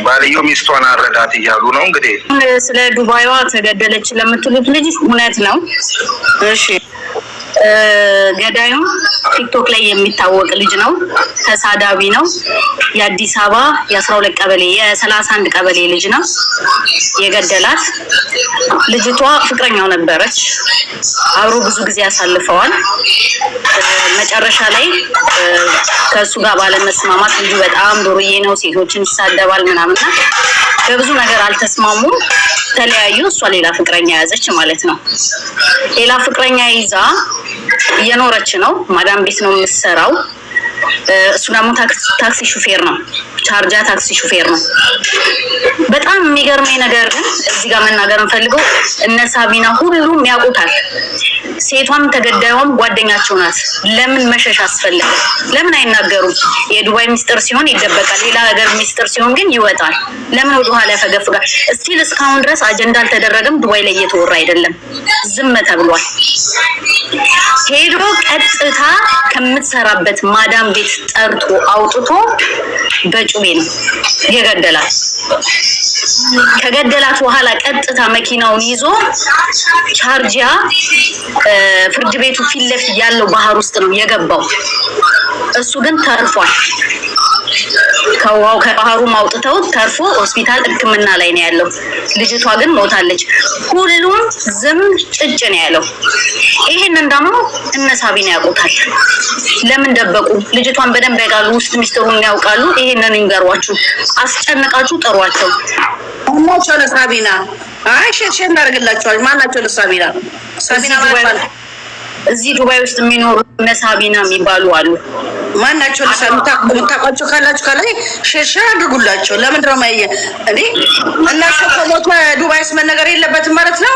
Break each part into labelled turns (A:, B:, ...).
A: ባልየው ሚስቷን አረዳት እያሉ ነው እንግዲህ።
B: ስለ ዱባይዋ ተገደለች ለምትሉት ልጅ እውነት ነው። እሺ ገዳዩ ቲክቶክ ላይ የሚታወቅ ልጅ ነው። ተሳዳቢ ነው። የአዲስ አበባ የ12 ቀበሌ የ31 ቀበሌ ልጅ ነው የገደላት። ልጅቷ ፍቅረኛው ነበረች። አብሮ ብዙ ጊዜ ያሳልፈዋል። መጨረሻ ላይ ከሱ ጋር ባለመስማማት ልጁ በጣም ዱርዬ ነው፣ ሴቶችን ይሳደባል ምናምንና በብዙ ነገር አልተስማሙም። ተለያዩ። እሷ ሌላ ፍቅረኛ ያዘች ማለት ነው። ሌላ ፍቅረኛ ይዛ እየኖረች ነው። ማዳም ቤት ነው የምትሰራው። እሱ ደግሞ ታክሲ ሹፌር ነው። ቻርጃ ታክሲ ሹፌር ነው። በጣም የሚገርመኝ ነገር ግን እዚህ ጋር መናገር እንፈልገው እነ ሳቢና ሁሉም ያውቁታል። ሴቷም ተገዳዩም ጓደኛቸው ናት። ለምን መሸሽ አስፈለገ? ለምን አይናገሩም? የዱባይ ሚስጥር ሲሆን ይደበቃል። ሌላ ሀገር ሚስጥር ሲሆን ግን ይወጣል። ለምን ወደ ኋላ ያፈገፍጋል? እስቲል እስካሁን ድረስ አጀንዳ አልተደረገም። ዱባይ ላይ እየተወራ አይደለም፣ ዝም ተብሏል። ሄዶ ቀጥታ ከምትሰራበት ማዳም ቤት ጠርቶ አውጥቶ በጩቤ ነው የገደላት። ከገደላት በኋላ ቀጥታ መኪናውን ይዞ ቻርጂያ ፍርድ ቤቱ ፊት ለፊት ያለው ባህር ውስጥ ነው የገባው። እሱ ግን ተርፏል። ከዋው ከባህሩ ማውጥተው ተርፎ ሆስፒታል ሕክምና ላይ ነው ያለው። ልጅቷ ግን ሞታለች። ሁሉም ዝም ጭጭ ነው ያለው። ይሄንን ደግሞ እነ ሳቢና ያውቁታል። ለምን ደበቁ? ልጅቷን በደንብ ያውቃሉ። ውስጥ ሚስጥሩን ያውቃሉ። ይሄንን ይንገሯችሁ። አስጨንቃችሁ ጠሯቸው።
C: ማናቸው ለሳቢና ሸሽ እናደርግላችኋል። ማናቸው ለሳቢና? ሳቢና ማለት
B: እዚህ ዱባይ ውስጥ የሚኖሩ እነ ሳቢና የሚባሉ አሉ።
C: ማናቸው የምታውቋቸው ካላችሁ ከላይ ሸሽ አድርጉላቸው። ለምንድን ነው ማየ እንዴ? እናንተ ከሞት ዱባይስ መነገር የለበትም ማለት ነው።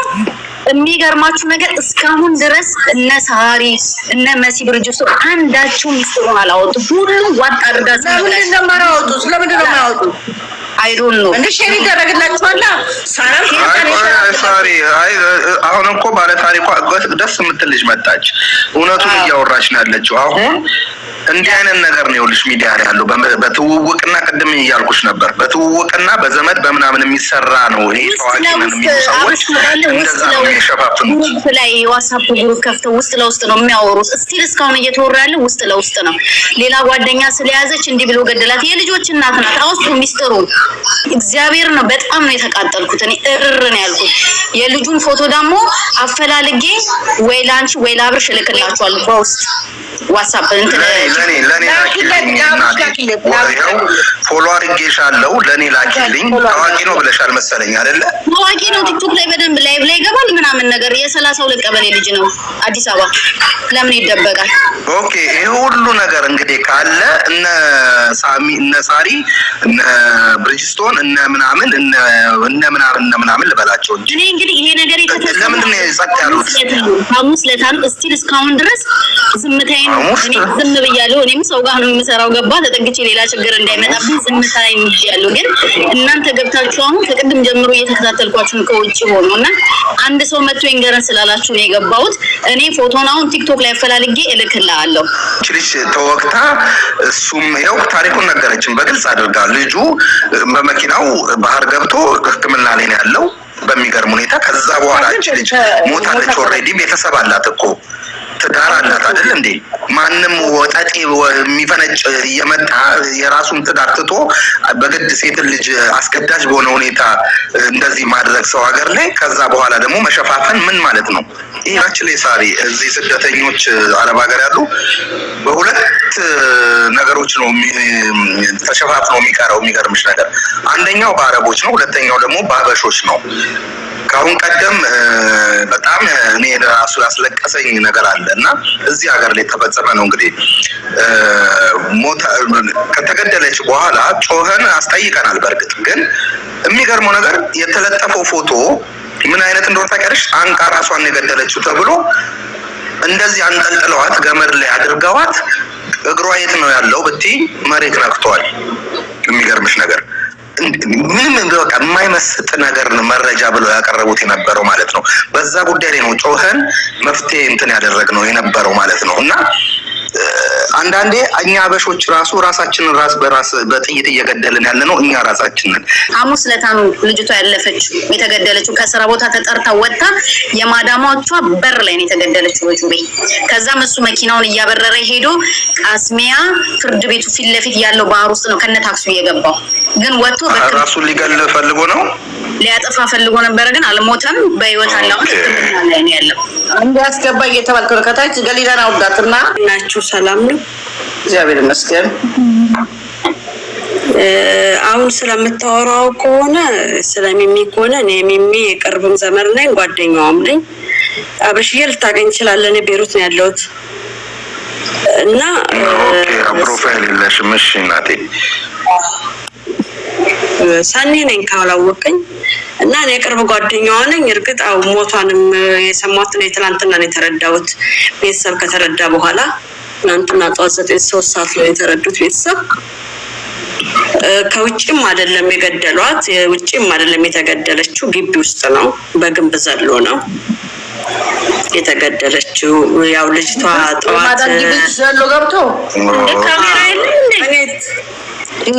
B: የሚገርማችሁ ነገር እስካሁን ድረስ እነ ሳሪ እነ መሲ ብርጅስቶ አንዳቸው ሚስጥሩን አላወጡም። ሁሉም ዋጥ አድርጋችሁ
C: ለምንድን ነው የማያወጡት? ለምንድን ነው የማያወጡት?
B: አይዶን ነው
C: እንደ ሼሪ ይደረግላችኋል።
A: ሳሪ አሁን እኮ ባለ ታሪኳ ደስ የምትል ልጅ መጣች። እውነቱን እያወራች ነው ያለችው። አሁን እንዲህ አይነት ነገር ነው ይኸውልሽ ሚዲያ ላይ ያለው በትውውቅና ቅድም እያልኩሽ ነበር በትውውቅና በዘመድ በምናምን የሚሰራ ነው። ይሄ ታዋቂ ነን የሚሉ ሰዎች እንደዛ ነው የሚሸፋፍኑ።
B: ግሩፕ ላይ ዋትስአፕ ግሩፕ ከፍተው ውስጥ ለውስጥ ነው የሚያወሩት። እስቲል እስካሁን እየተወራ ያለው ውስጥ ለውስጥ ነው። ሌላ ጓደኛ ስለያዘች እንዲህ ብሎ ገደላት። የልጆች እናት ናት። አውስጡ ሚስጥሩን እግዚአብሔር ነው። በጣም ነው የተቃጠልኩት እኔ እርር ነው ያልኩት። የልጁን ፎቶ ደግሞ አፈላልጌ ወይ ላንቺ ወይ ላብርሽ እልክላችኋለሁ በውስጥ ዋትስአፕ እንትን
A: ለኔ ፎሎ አድርጌሻለሁ። ለኔ ላኪልኝ። ታዋቂ ነው ብለሻል መሰለኝ አይደለ?
B: ታዋቂ ነው። ቲክቶክ ላይ በደንብ ላይቭ ላይ ይገባል ምናምን ነገር። የ32 ቀበሌ ልጅ ነው አዲስ አበባ። ለምን ይደበቃል?
A: ኦኬ ይሄ ሁሉ ነገር እንግዲህ ካለ እነ ሳሚ እነ ሳሪ እነ ብሪጅስቶን እነ ምናምን ልበላቸው እንጂ
B: እኔ እንግዲህ ይሄ ነገር የተፈጸመው
A: ለምንድን ነው ጸጥ ያሉት?
B: ሐሙስ ለታን እስቲል እስካሁን ድረስ ዝምታዬን ዝም ብያለሁ። እኔም ሰው ጋር ነው የምሰራው። ገባ ተጠግቼ ሌላ ችግር እንዳይመጣብኝ ዝምታዬን ይያለሁ። ግን እናንተ ገብታችሁ አሁን ከቅድም ጀምሮ እየተከታተልኳችሁ ከውጭ ሆኖና አንድ ሰው መጥቶ ይንገረን ስላላችሁ ነው የገባሁት። እኔ ፎቶን አሁን ቲክቶክ ላይ አፈላልጌ እልክልሃለሁ።
A: ልጅ ተወቅታ እሱም ያው ታሪኩን ነገረችን በግልጽ አድርጋ። ልጁ በመኪናው ባህር ገብቶ ሕክምና ላይ ነው ያለው በሚገርም ሁኔታ። ከዛ በኋላ ልጅ ሞታለች። ኦልሬዲ ቤተሰብ አላት እኮ ትዳር አላት አይደል እንዴ? ማንም ወጣጤ የሚፈነጭ እየመጣ የራሱን ትዳር ትቶ በግድ ሴት ልጅ አስገዳጅ በሆነ ሁኔታ እንደዚህ ማድረግ ሰው ሀገር ላይ ከዛ በኋላ ደግሞ መሸፋፈን ምን ማለት ነው? ይህች ላይ ሳሪ እዚህ ስደተኞች አረብ ሀገር ያሉ በሁለት ነገሮች ነው ተሸፋፍነው የሚቀረው። የሚገርምሽ ነገር አንደኛው በአረቦች ነው፣ ሁለተኛው ደግሞ በሀበሾች ነው። ከአሁን ቀደም በጣም እኔ ራሱ ያስለቀሰኝ ነገር አለ እና እዚህ ሀገር ላይ ተፈጸመ ነው እንግዲህ ከተገደለች በኋላ ጮኸን አስጠይቀናል። በእርግጥ ግን የሚገርመው ነገር የተለጠፈው ፎቶ ምን አይነት እንደሆነ ታውቂያለሽ? አንቃ ራሷን የገደለችው ተብሎ እንደዚህ አንጠልጥለዋት ገመድ ላይ አድርገዋት እግሯ የት ነው ያለው ብትይ መሬት ነክቷል። የሚገርምሽ ነገር ምንም በቃ የማይመስጥ ነገር መረጃ ብለው ያቀረቡት የነበረው ማለት ነው። በዛ ጉዳይ ላይ ነው ጮኸን መፍትሄ እንትን ያደረግነው የነበረው ማለት ነው። እና አንዳንዴ እኛ አበሾች ራሳችንን ራስ በራስ በጥይት እየገደልን ያለ ነው እኛ ራሳችንን።
B: ሐሙስ ዕለት ነው ልጅቷ ያለፈችው የተገደለችው። ከስራ ቦታ ተጠርታ ወጣ የማዳሟቿ በር ላይ ነው የተገደለችው በጩቤ። ከዛም እሱ መኪናውን እያበረረ ሄዶ ቃስሚያ ፍርድ ቤቱ ፊት ለፊት ያለው ባህር ውስጥ ነው ከነ ታክሲው የገባው። ግን ወጥቶ
A: ራሱን ሊገል ፈልጎ ነው
B: ሊያጠፋ ፈልጎ ነበር፣ ግን አልሞተም፣ በህይወት አለው ላይ ነው ያለው።
C: እንዲያስገባ እየተባልከ ነው ከታች ገሊላን አውዳትና
D: ናችሁ። ሰላም ነው
C: እግዚአብሔር ይመስገን።
D: አሁን ስለምታወራው ከሆነ ስለሚሚ ከሆነ እኔ ሚሚ የቅርብም ዘመድ ነኝ ጓደኛዋም ነኝ። አበሽዬ ልታገኝ ትችላለህ። እኔ ቤሩት ነው ያለሁት እና
A: ፕሮፋይል የለሽም? እሺ እናቴ
D: ሳኒ ነኝ ካላወቀኝ እና እኔ የቅርብ ጓደኛዋ ነኝ። እርግጥ አው ሞቷንም የሰማሁት ነው ትናንትና ነው የተረዳሁት። ቤተሰብ ከተረዳ በኋላ ትናንትና ጠዋት 9 ሰዓት ላይ የተረዱት ቤተሰብ። ከውጭም አይደለም የገደሏት፣ ውጭም አይደለም የተገደለችው፣ ግቢ ውስጥ ነው በግንብ ዘሎ ነው የተገደለችው። ያው ልጅቷ ጠዋት
C: ዘሎ ገብቶ
B: ካሜራ የለም እንዴ?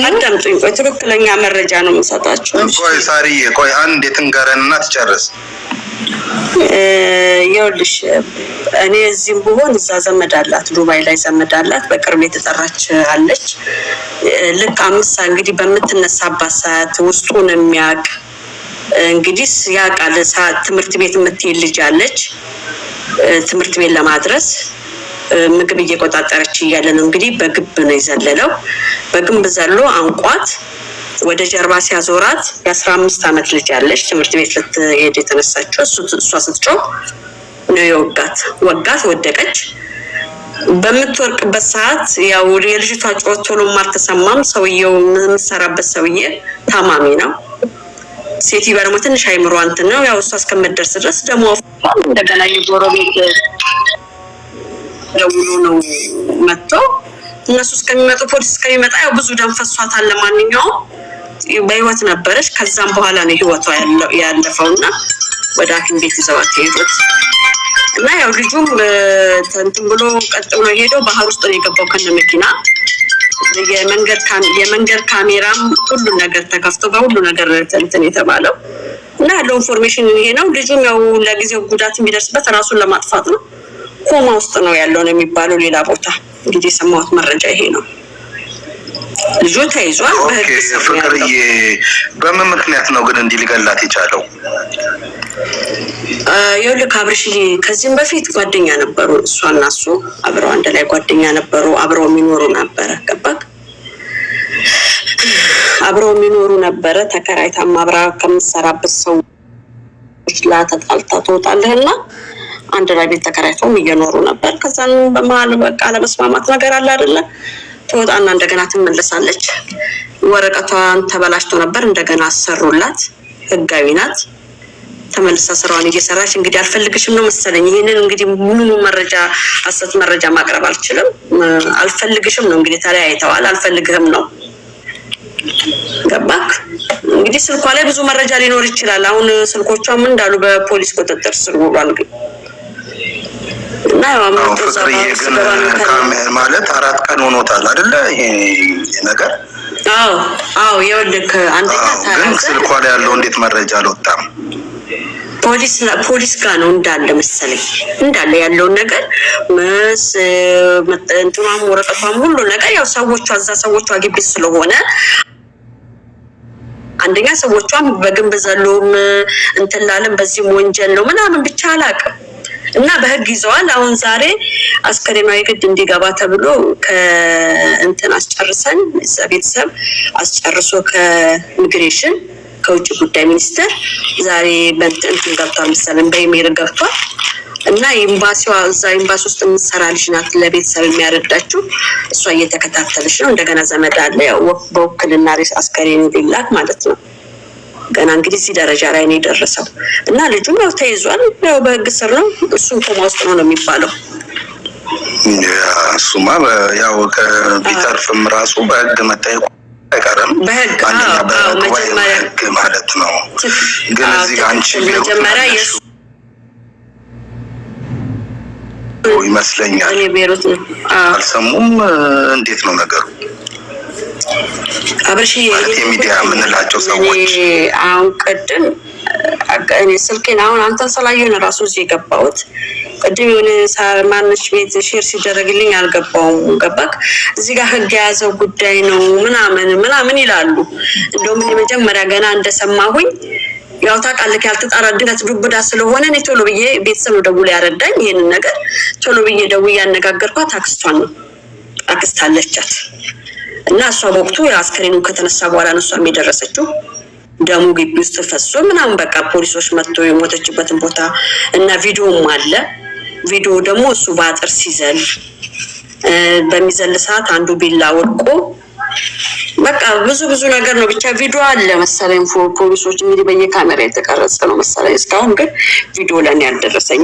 D: አዳምጡኝ፣ ቆይ ትክክለኛ መረጃ ነው የምሰጣችሁ።
A: ቆይ ሳሪዬ ቆይ አንድ የትንገረንና ትጨርስ።
D: ይኸውልሽ እኔ እዚህም ብሆን እዛ ዘመድ አላት፣ ዱባይ ላይ ዘመድ አላት፣ በቅርብ የተጠራች አለች። ልክ 5 እንግዲህ በምትነሳባት ሰዓት ውስጡን የሚያውቅ እንግዲህ ያውቃል። ሰዓት ትምህርት ቤት የምትሄድ ልጅ አለች። ትምህርት ቤት ለማድረስ ምግብ እየቆጣጠረች እያለ ነው እንግዲህ በግብ ነው የዘለለው። በግንብ ዘሎ አንቋት ወደ ጀርባ ሲያዞራት የ15 ዓመት ልጅ አለች ትምህርት ቤት ልትሄድ የተነሳችው። እሷ ስትጮህ ነው የወጋት። ወደቀች። በምትወርቅበት ሰዓት ያው የልጅቷ ጮህ ቶሎም አልተሰማም። ሰውየው የምትሰራበት ሰውዬ ታማሚ ነው። ሴትዮዋ ደግሞ ትንሽ አይምሮ እንትን ነው። ያው እሷ እስከምትደርስ ድረስ ደግሞ እንደገና የጎረቤት ደውሎ ነው መጥቶ እነሱ እስከሚመጡ ፖሊስ እስከሚመጣ ያው ብዙ ደም ፈሷታል። ለማንኛውም በህይወት ነበረች። ከዛም በኋላ ነው ህይወቷ ያለፈውና ወደ ሐኪም ቤት ይዘዋት ሄዱት እና ያው ልጁም እንትን ብሎ ቀጥ ብሎ ሄደው ባህር ውስጥ ነው የገባው ከነ መኪና። የመንገድ ካሜራም ሁሉ ነገር ተከፍቶ በሁሉ ነገር እንትን የተባለው እና ያለው ኢንፎርሜሽን ይሄ ነው። ልጁም ያው ለጊዜው ጉዳት የሚደርስበት ራሱን ለማጥፋት ነው። ኮማ ውስጥ ነው ያለው ነው የሚባለው። ሌላ ቦታ እንግዲህ የሰማሁት መረጃ ይሄ ነው። ልጁ ተይዟል።
A: ፍቅርዬ በምን ምክንያት ነው ግን እንዲህ ሊገላት የቻለው?
D: ይኸውልህ አብርሽዬ ከዚህም በፊት ጓደኛ ነበሩ። እሷና እሱ አብረው አንድ ላይ ጓደኛ ነበሩ። አብረው የሚኖሩ ነበረ። ገባክ? አብረው የሚኖሩ ነበረ። ተከራይታም አብራ ከምትሰራበት ሰዎች ላይ ተጣልታ ትወጣለህና አንድ ላይ ቤት ተከራይተውም እየኖሩ ነበር። ከዛን በመሀል በቃ ለመስማማት ነገር አለ አይደለ? ትወጣና እንደገና ትመለሳለች። ወረቀቷን ተበላሽቶ ነበር። እንደገና አሰሩላት። ህጋዊ ናት። ተመልሳ ስራዋን እየሰራች እንግዲህ አልፈልግሽም ነው መሰለኝ። ይሄንን እንግዲህ ሙሉ መረጃ አሰት መረጃ ማቅረብ አልችልም። አልፈልግሽም ነው እንግዲህ ተለያይተዋል። አልፈልግህም ነው። ገባክ? እንግዲህ ስልኳ ላይ ብዙ መረጃ ሊኖር ይችላል። አሁን ስልኮቿም እንዳሉ በፖሊስ ቁጥጥር ስር ውሏል። እና
A: ፍቅርዬ ግን ማለት 4 ቀን ሆኖታል አይደለ ይሄ ነገር?
D: አዎ ይኸውልህ አንደኛ
A: ግን ስልኳ ላይ ያለው እንዴት መረጃ አልወጣም?
D: ፖሊስ ጋር ነው እንዳለ መሰለኝ እንዳለ ያለውን ነገር እንትኗም ወረቀቷም ሁሉ ነገር ያው ሰዎቿ ግቢ ስለሆነ አንደኛ ሰዎቿም በግንብ ዘሎም እንትን ላለም በዚህም ወንጀል ነው ምናምን ብቻ አላውቅም እና በህግ ይዘዋል። አሁን ዛሬ አስከሬኗ የግድ እንዲገባ ተብሎ ከእንትን አስጨርሰን ቤተሰብ አስጨርሶ ከኢሚግሬሽን ከውጭ ጉዳይ ሚኒስቴር ዛሬ እንትን ገብቷል መሰለኝ በኢሜል ገብቷል እና ኤምባሲዋ እዛ ኤምባሲ ውስጥ የምትሰራ ልጅ ናት ለቤተሰብ የሚያረዳችው። እሷ እየተከታተለች ነው። እንደገና ዘመድ አለ ያው በውክልና አስከሬን ሊላክ ማለት ነው። ገና እንግዲህ እዚህ ደረጃ ላይ ነው የደረሰው እና ልጁም ያው ተይዟል። ያው በህግ ስር ነው። እሱም ኮማ ውስጥ ነው የሚባለው።
A: እሱማ ያው ከቢተርፍም ራሱ በህግ መጠየቁ አይቀርም።
D: በህግ
A: ማለት ነው። ግን እዚህ አንቺ
D: መጀመሪያ
A: ይመስለኛል።
D: እኔ ቤሩት ነው።
A: አልሰሙም። እንዴት ነው ነገሩ?
D: አብርሽ
A: የሚዲያ የምንላቸው ሰዎች
D: አሁን ቅድም እኔ ስልኬን አሁን አንተን ስላየሁ ነው ራሱ እዚህ የገባሁት። ቅድም የሆነ ማነች ቤት ሼር ሲደረግልኝ አልገባውም። ገባክ? እዚህ ጋር ህግ የያዘው ጉዳይ ነው ምናምን ይላሉ። እንደውም መጀመሪያ ገና እንደሰማሁኝ ያው ታውቃለህ ያልተጣራ ድነት ዱብዳ ስለሆነ እኔ ቶሎ ብዬ ቤተሰብ ነው ደውሎ ያረዳኝ ይሄንን ነገር ቶሎ ብዬ ደውዬ ያነጋገርኳት አክስቷን ነው። አክስት አለቻት እና እሷ በወቅቱ አስከሬኑ ከተነሳ በኋላ ነው እሷም የደረሰችው። ደሙ ግቢ ውስጥ ፈሶ ምናምን በቃ ፖሊሶች መጥተው የሞተችበትን ቦታ እና ቪዲዮም አለ። ቪዲዮ ደግሞ እሱ ባጥር ሲዘል በሚዘል ሰዓት አንዱ ቢላ ወድቆ በቃ ብዙ ነገር ነው። ብቻ ቪዲዮ አለ መሰለኝ ፖሊሶች እንግዲህ በየካሜራ የተቀረጸ ነው መሰለኝ። እስካሁን ግን ቪዲዮ ለኔ ያልደረሰኝ።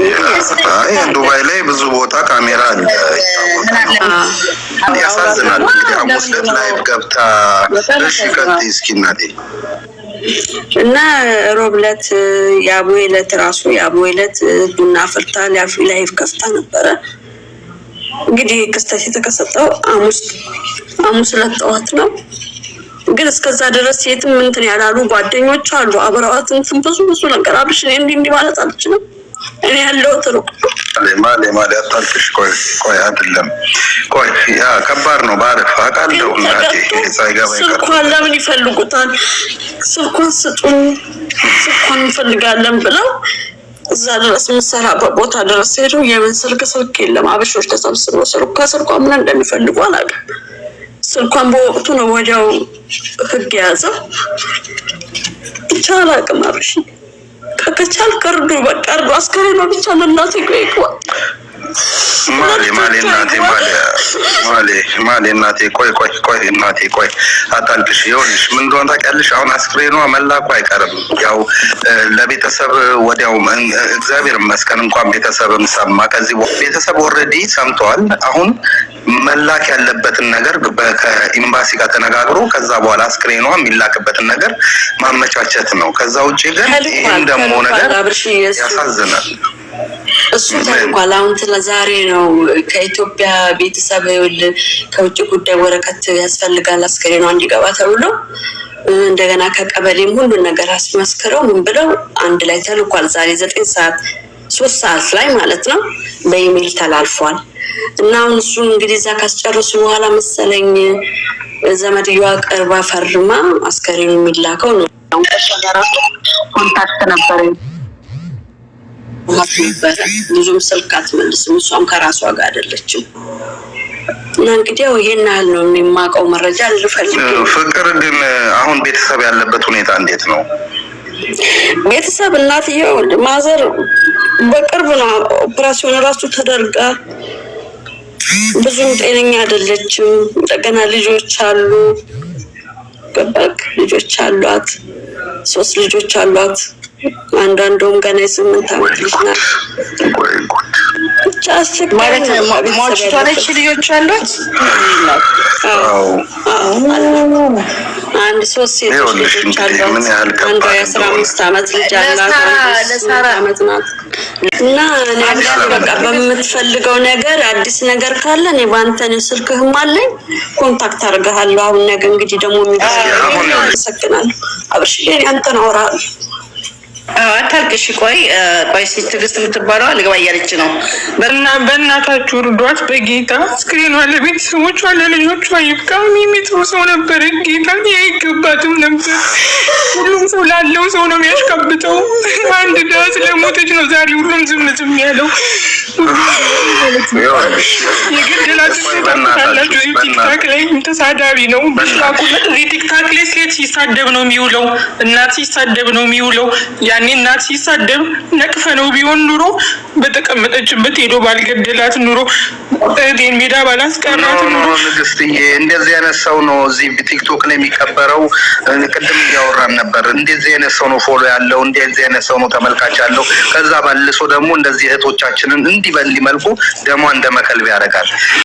A: ዱባይ ላይ ብዙ ቦታ ካሜራ አለ። ያሳዝናል። እንግዲህ ሐሙስ ዕለት ላይቭ ገብታ እሺ ቀጥይ እስኪ እናቴ
D: እና ሮብለት ያቦይለት ራሱ ያቦይለት ቡና ፍርታ ላይቭ ከፍታ ነበረ። እንግዲህ ክስተት የተከሰተው ሐሙስ ዕለት ጠዋት ነው። ግን እስከዛ ድረስ የትም እንትን ያላሉ ጓደኞች አሉ አብረዋት እንትን ብዙ ነገር አብሽ እንዲህ ማለት አልችልም። እኔ ያለው ትሩቅ
A: ማለ አታልቅሽ። ቆይ አይደለም ቆይ ያ ከባድ ነው። ባረፍ አውቃለሁ እናቴ ሳይገባ
D: ስልኳን ለምን ይፈልጉታል? ስልኳን ስጡን ስልኳን እንፈልጋለን ብለው እዛ ድረስ የምሰራበት ቦታ ድረስ ሄዱ። የምን ስልክ የለም። አበሾች ተሰብስበው ስልኳን ምን እንደሚፈልጉ አላውቅም። ስልኳን በወቅቱ ነው ወዲያው ህግ ያዘው። ይቻላል አቅም አብሽ ከቻል ከርዱ በቃ እርዱ። አስከሬኗ ብቻ ለእናቴ ቆይቋ
A: ማሌ እናቴ ቆይ እናቴ ቆይ አታልቅሽ። ይኸውልሽ ምን እንደሆነ ታውቂያለሽ? አሁን አስክሬኗ መላኩ አይቀርም። ያው ለቤተሰብ ወዲያው እግዚአብሔር ይመስገን እንኳን ቤተሰብም ሰማ። ከዚህ ቤተሰብ ኦልሬዲ ሰምተዋል። አሁን መላክ ያለበትን ነገር ከኤምባሲ ጋር ተነጋግሮ ከዛ በኋላ አስክሬኗ የሚላክበትን ነገር ማመቻቸት ነው። ከዛ ውጪ ግን ይሄን ደግሞ ነገር ያሳዝናል።
D: እሱ ተንኳል። አሁን ለዛሬ ነው ከኢትዮጵያ ቤተሰብ ከውጭ ጉዳይ ወረቀት ያስፈልጋል አስከሬኗ እንዲገባ ተብሎ እንደገና ከቀበሌም ሁሉ ነገር አስመስክረው ምን ብለው አንድ ላይ ተልኳል። ዛሬ 9 ሰዓት 3 ሰዓት ላይ ማለት ነው በኢሜል ተላልፏል። እና አሁን እሱ እንግዲህ እዛ ካስጨረሱ በኋላ መሰለኝ ዘመድየዋ ቀርባ ፈርማ አስከሬኑ የሚላከው ነው። ኮንታክት ነበረ ብዙም ስልክ አትመልስም። እሷም ከራሷ ጋር አይደለችም። እና እንግዲህ ይሄን ያህል ነው የማውቀው መረጃ ልፈልግ።
A: ፍቅር ግን አሁን ቤተሰብ ያለበት ሁኔታ እንዴት ነው?
D: ቤተሰብ እናትየው ማዘር በቅርብ ነው ኦፕራሲዮን ራሱ ተደርጋ ብዙም ጤነኛ አይደለችም። እንደገና ልጆች አሉ ገባክ? ልጆች አሏት 3 ልጆች አሏት። አንዳንዶም ገና 8 ዓመት ልጅ ናት። ብቻ
C: ማለት ሞችቷ ነች። ልጆች አሏት።
D: አንድ 3 ሴቶች ልጆች አሏት። አንዷ 15 ዓመት ልጅ አላት። 3 ዓመት ናት። እና እኔ በቃ በምትፈልገው ነገር አዲስ ነገር ካለ እኔ ባንተን ስልክህም አለኝ ኮንታክት አድርጋለሁ። አሁን ነገ እንግዲህ ደግሞ የሚሰክናል አብርሽ አንተን አወራለሁ።
C: አታልቅሽ። ቆይ ትዕግስት የምትባለው ልግባ እያለች ነው።
E: በእናታችሁ እርዷት በጌታ። አስክሬኗ ለቤተሰቦቿ ለልጆቿ ይብቃ። የሚጥሩ ሰው ነበረ ጌታ አይገባትም ነበር። ሁሉም ሰው ላለው ሰው ነው የሚያሽቀብጠው። አንድ ድሃ ስለሞተች ነው ዛሬ ሁሉም ዝም ያለው። የገደላት ታላችሁ ቲክታክ ላይ ተሳዳቢ ነው። እዚህ ቲክታክ ላይ ሴት ሲሳደብ ነው የሚውለው፣ እናት ሲሳደብ ነው የሚውለው። ያኔ እናት ሲሳደብ ነቅፈ ነው ቢሆን ኑሮ በተቀመጠችበት ሄዶ ባልገደላት ኑሮ እህቴን ሜዳ ባላስቀራት ኑሮ።
A: ንግስትዬ እንደዚህ አይነት ሰው ነው እዚህ ቲክቶክ ላይ የሚከበረው። ቅድም እያወራን ነበር። እንደዚህ አይነት ሰው ነው ፎሎ ያለው፣ እንደዚህ አይነት ሰው ነው ተመልካች ያለው። ከዛ ባልሶ ደግሞ እንደዚህ እህቶቻችንን እንዲህ በእንዲህ መልኩ ደሟ እንደ መከልብ ያደርጋል።